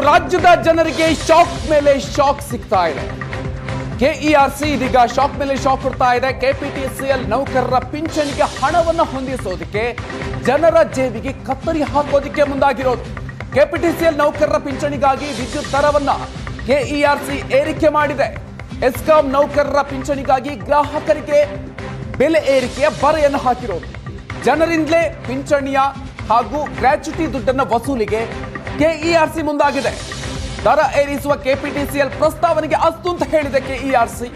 ರಾಜ್ಯದ ಜನರಿಗೆ ಶಾಕ್ ಮೇಲೆ ಶಾಕ್ ಸಿಗ್ತಾ ಇದೆ. ಕೆಇಆರ್ಸಿ ಇದೀಗ ಶಾಕ್ ಮೇಲೆ ಶಾಕ್ ಕೊಡ್ತಾ ಇದೆ. ಕೆಪಿಟಿಸಿಎಲ್ ನೌಕರರ ಪಿಂಚಣಿಗೆ ಹಣವನ್ನು ಹೊಂದಿಸೋದಕ್ಕೆ ಜನರ ಜೇಬಿಗೆ ಕತ್ತರಿ ಹಾಕೋದಕ್ಕೆ ಮುಂದಾಗಿರೋದು. ಕೆಪಿಟಿಸಿಎಲ್ ನೌಕರರ ಪಿಂಚಣಿಗಾಗಿ ವಿದ್ಯುತ್ ದರವನ್ನ ಕೆಇಆರ್ಸಿ ಏರಿಕೆ ಮಾಡಿದೆ. ಎಸ್ಕಾಂ ನೌಕರರ ಪಿಂಚಣಿಗಾಗಿ ಗ್ರಾಹಕರಿಗೆ ಬೆಲೆ ಏರಿಕೆಯ ಬರೆಯನ್ನು ಹಾಕಿರೋದು. ಜನರಿಂದಲೇ ಪಿಂಚಣಿಯ ಹಾಗೂ ಗ್ರಾಚ್ಯುಟಿ ದುಡ್ಡನ್ನು ವಸೂಲಿಗೆ ಕೆಇಆರ್ಸಿ ಮುಂದಾಗಿದೆ. ದರ ಏರಿಸುವ ಕೆಪಿಟಿಸಿಎಲ್ ಪ್ರಸ್ತಾವನೆಗೆ ಅಸ್ತು ಅಂತ ಹೇಳಿದೆ ಕೆಇಆರ್ಸಿ.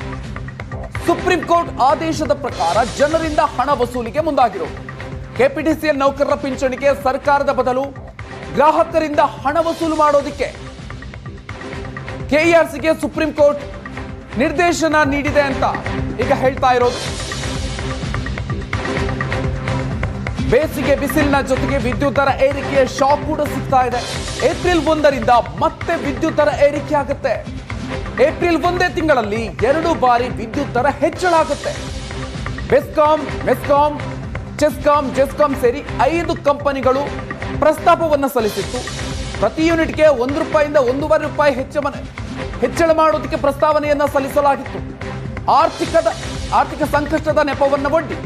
ಸುಪ್ರೀಂ ಕೋರ್ಟ್ ಆದೇಶದ ಪ್ರಕಾರ ಜನರಿಂದ ಹಣ ವಸೂಲಿಗೆ ಮುಂದಾಗಿರೋದು. ಕೆಪಿಟಿಸಿಎಲ್ ನೌಕರರ ಪಿಂಚಣಿಗೆ ಸರ್ಕಾರದ ಬದಲು ಗ್ರಾಹಕರಿಂದ ಹಣ ವಸೂಲು ಮಾಡೋದಕ್ಕೆ ಕೆಇಆರ್ಸಿಗೆ ಸುಪ್ರೀಂ ಕೋರ್ಟ್ ನಿರ್ದೇಶನ ನೀಡಿದೆ ಅಂತ ಈಗ ಹೇಳ್ತಾ ಇರೋದು. ಬೇಸಿಗೆ ಬಿಸಿಲಿನ ಜೊತೆಗೆ ವಿದ್ಯುತ್ ದರ ಏರಿಕೆಯ ಶಾಕ್ ಕೂಡ ಸಿಗ್ತಾ ಇದೆ. ಏಪ್ರಿಲ್ 1ರಿಂದ ಮತ್ತೆ ವಿದ್ಯುತ್ ದರ ಏರಿಕೆ ಆಗುತ್ತೆ. ಏಪ್ರಿಲ್ 1 ತಿಂಗಳಲ್ಲಿ 2 ಬಾರಿ ವಿದ್ಯುತ್ ದರ ಹೆಚ್ಚಳ ಆಗುತ್ತೆ. ಬೆಸ್ಕಾಂ, ಮೆಸ್ಕಾಂ, ಜೆಸ್ಕಾಂ ಸೇರಿ 5 ಕಂಪನಿಗಳು ಪ್ರಸ್ತಾಪವನ್ನು ಸಲ್ಲಿಸಿತ್ತು. ಪ್ರತಿ ಯೂನಿಟ್ಗೆ ₹1 1.5 ಹೆಚ್ಚಳ ಮಾಡೋದಕ್ಕೆ ಪ್ರಸ್ತಾವನೆಯನ್ನ ಸಲ್ಲಿಸಲಾಗಿತ್ತು. ಆರ್ಥಿಕ ಸಂಕಷ್ಟದ ನೆಪವನ್ನು ಒಡ್ಡಿ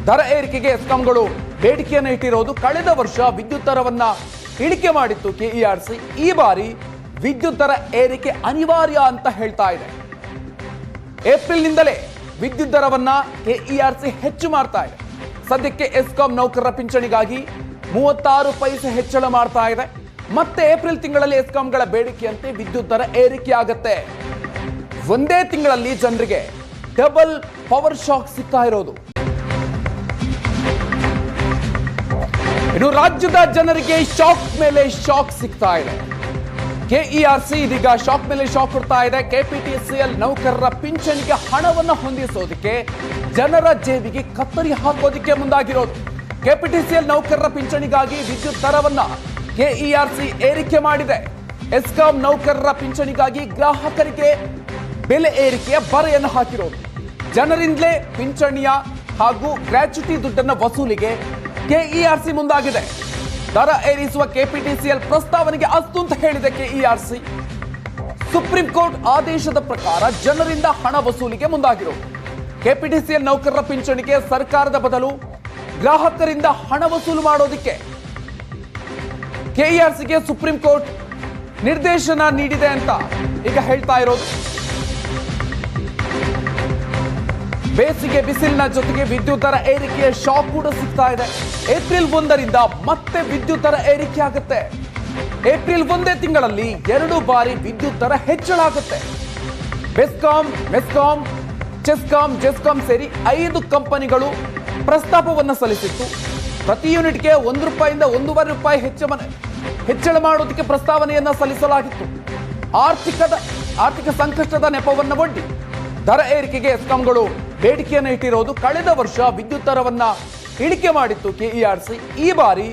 ದರ ಏರಿಕೆಗೆ ಎಸ್ಕಾಂಗಳು ಬೇಡಿಕೆಯನ್ನು ಇಟ್ಟಿರೋದು. ಕಳೆದ ವರ್ಷ ವಿದ್ಯುತ್ ದರವನ್ನ ಇಳಿಕೆ ಮಾಡಿತ್ತು ಕೆಇಆರ್ಸಿ. ಈ ಬಾರಿ ವಿದ್ಯುತ್ ದರ ಏರಿಕೆ ಅನಿವಾರ್ಯ ಅಂತ ಹೇಳ್ತಾ ಇದೆ. ಏಪ್ರಿಲ್ನಿಂದಲೇ ವಿದ್ಯುತ್ ದರವನ್ನ ಕೆಇಆರ್ಸಿ ಹೆಚ್ಚು ಮಾಡ್ತಾ ಇದೆ. ಸದ್ಯಕ್ಕೆ ಎಸ್ಕಾಂ ನೌಕರರ ಪಿಂಚಣಿಗಾಗಿ 36 ಪೈಸೆ ಹೆಚ್ಚಳ ಮಾಡ್ತಾ ಇದೆ. ಮತ್ತೆ ಏಪ್ರಿಲ್ ತಿಂಗಳಲ್ಲಿ ಎಸ್ಕಾಂಗಳ ಬೇಡಿಕೆಯಂತೆ ವಿದ್ಯುತ್ ದರ ಏರಿಕೆ ಆಗುತ್ತೆ. ಒಂದೇ ತಿಂಗಳಲ್ಲಿ ಜನರಿಗೆ ಡಬಲ್ ಪವರ್ ಶಾಕ್ ಸಿಗ್ತಾ ಇರೋದು. ಇನ್ನು ರಾಜ್ಯದ ಜನರಿಗೆ ಶಾಕ್ ಮೇಲೆ ಶಾಕ್ ಸಿಗ್ತಾ ಇದೆ. ಕೆಇಆರ್ಸಿ ಇದೀಗ ಶಾಕ್ ಮೇಲೆ ಶಾಕ್ ಕೊಡ್ತಾ ಇದೆ. ಕೆಪಿಟಿಸಿಎಲ್ ನೌಕರರ ಪಿಂಚಣಿಗೆ ಹಣವನ್ನು ಹೊಂದಿಸೋದಕ್ಕೆ ಜನರ ಜೇಬಿಗೆ ಕತ್ತರಿ ಹಾಕೋದಕ್ಕೆ ಮುಂದಾಗಿರೋದು. ಕೆಪಿಟಿಸಿಎಲ್ ನೌಕರರ ಪಿಂಚಣಿಗಾಗಿ ವಿದ್ಯುತ್ ದರವನ್ನ ಕೆಇಆರ್ಸಿ ಏರಿಕೆ ಮಾಡಿದೆ. ಎಸ್ಕಾಂ ನೌಕರರ ಪಿಂಚಣಿಗಾಗಿ ಗ್ರಾಹಕರಿಗೆ ಬೆಲೆ ಏರಿಕೆಯ ಬರೆಯನ್ನು ಹಾಕಿರೋದು. ಜನರಿಂದಲೇ ಪಿಂಚಣಿಯ ಹಾಗೂ ಗ್ರಾಚ್ಯುಟಿ ದುಡ್ಡನ್ನು ವಸೂಲಿಗೆ ಕೆಇಆರ್ಸಿ ಮುಂದಾಗಿದೆ. ದರ ಏರಿಸುವ ಕೆಪಿಟಿಸಿಎಲ್ ಪ್ರಸ್ತಾವನೆಗೆ ಅಸ್ತು ಅಂತ ಹೇಳಿದೆ ಕೆಇಆರ್ಸಿ. ಸುಪ್ರೀಂ ಕೋರ್ಟ್ ಆದೇಶದ ಪ್ರಕಾರ ಜನರಿಂದ ಹಣ ವಸೂಲಿಗೆ ಮುಂದಾಗಿರೋದು. ಕೆಪಿಟಿಸಿಎಲ್ ನೌಕರರ ಪಿಂಚಣಿಗೆ ಸರ್ಕಾರದ ಬದಲು ಗ್ರಾಹಕರಿಂದ ಹಣ ವಸೂಲು ಮಾಡೋದಕ್ಕೆ ಕೆಇಆರ್ಸಿಗೆ ಸುಪ್ರೀಂ ಕೋರ್ಟ್ ನಿರ್ದೇಶನ ನೀಡಿದೆ ಅಂತ ಈಗ ಹೇಳ್ತಾ ಇರೋದು. ಬೇಸಿಗೆ ಬಿಸಿಲಿನ ಜೊತೆಗೆ ವಿದ್ಯುತ್ ದರ ಏರಿಕೆಯ ಶಾಕ್ ಕೂಡ ಸಿಗ್ತಾ ಇದೆ. ಏಪ್ರಿಲ್ 1ರಿಂದ ಮತ್ತೆ ವಿದ್ಯುತ್ ದರ ಏರಿಕೆ ಆಗುತ್ತೆ. ಏಪ್ರಿಲ್ 1 ತಿಂಗಳಲ್ಲಿ 2 ಬಾರಿ ವಿದ್ಯುತ್ ದರ ಹೆಚ್ಚಳ ಆಗುತ್ತೆ. ಬೆಸ್ಕಾಂ, ಮೆಸ್ಕಾಂ, ಜೆಸ್ಕಾಂ ಸೇರಿ 5 ಕಂಪನಿಗಳು ಪ್ರಸ್ತಾಪವನ್ನು ಸಲ್ಲಿಸಿತ್ತು. ಪ್ರತಿ ಯೂನಿಟ್ಗೆ ₹1 1.5 ಹೆಚ್ಚಳ ಮಾಡೋದಕ್ಕೆ ಪ್ರಸ್ತಾವನೆಯನ್ನ ಸಲ್ಲಿಸಲಾಗಿತ್ತು. ಆರ್ಥಿಕ ಸಂಕಷ್ಟದ ನೆಪವನ್ನು ಒಡ್ಡಿ ದರ ಏರಿಕೆಗೆ ಎಸ್ಕಾಂಗಳು ಬೇಡಿಕೆಯನ್ನು ಇಟ್ಟಿರೋದು. ಕಳೆದ ವರ್ಷ ವಿದ್ಯುತ್ ದರವನ್ನ ಇಳಿಕೆ ಮಾಡಿತ್ತು ಕೆಇಆರ್ಸಿ. ಈ ಬಾರಿ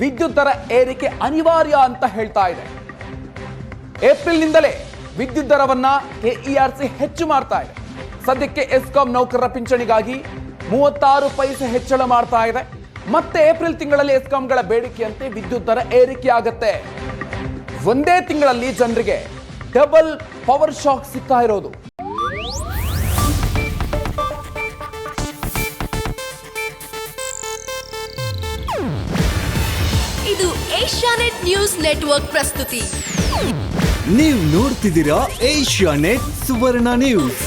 ವಿದ್ಯುತ್ ದರ ಏರಿಕೆ ಅನಿವಾರ್ಯ ಅಂತ ಹೇಳ್ತಾ ಇದೆ. ಏಪ್ರಿಲ್ನಿಂದಲೇ ವಿದ್ಯುತ್ ದರವನ್ನ ಕೆಇಆರ್ಸಿ ಹೆಚ್ಚು ಮಾಡ್ತಾ ಇದೆ. ಸದ್ಯಕ್ಕೆ ಎಸ್ಕಾಂ ನೌಕರರ ಪಿಂಚಣಿಗಾಗಿ 36 ಪೈಸೆ ಹೆಚ್ಚಳ ಮಾಡ್ತಾ ಇದೆ. ಮತ್ತೆ ಏಪ್ರಿಲ್ ತಿಂಗಳಲ್ಲಿ ಎಸ್ಕಾಂಗಳ ಬೇಡಿಕೆಯಂತೆ ವಿದ್ಯುತ್ ದರ ಏರಿಕೆ ಆಗುತ್ತೆ. ಒಂದೇ ತಿಂಗಳಲ್ಲಿ ಜನರಿಗೆ ಡಬಲ್ ಪವರ್ ಶಾಕ್ ಸಿಗ್ತಾ ಇರೋದು. ಇದು ಏಷ್ಯಾನೆಟ್ ನ್ಯೂಸ್ ನೆಟ್ವರ್ಕ್ ಪ್ರಸ್ತುತಿ. ನೀವು ನೋಡ್ತಿದ್ದೀರಾ ಏಷ್ಯಾನೆಟ್ ಸುವರ್ಣ ನ್ಯೂಸ್.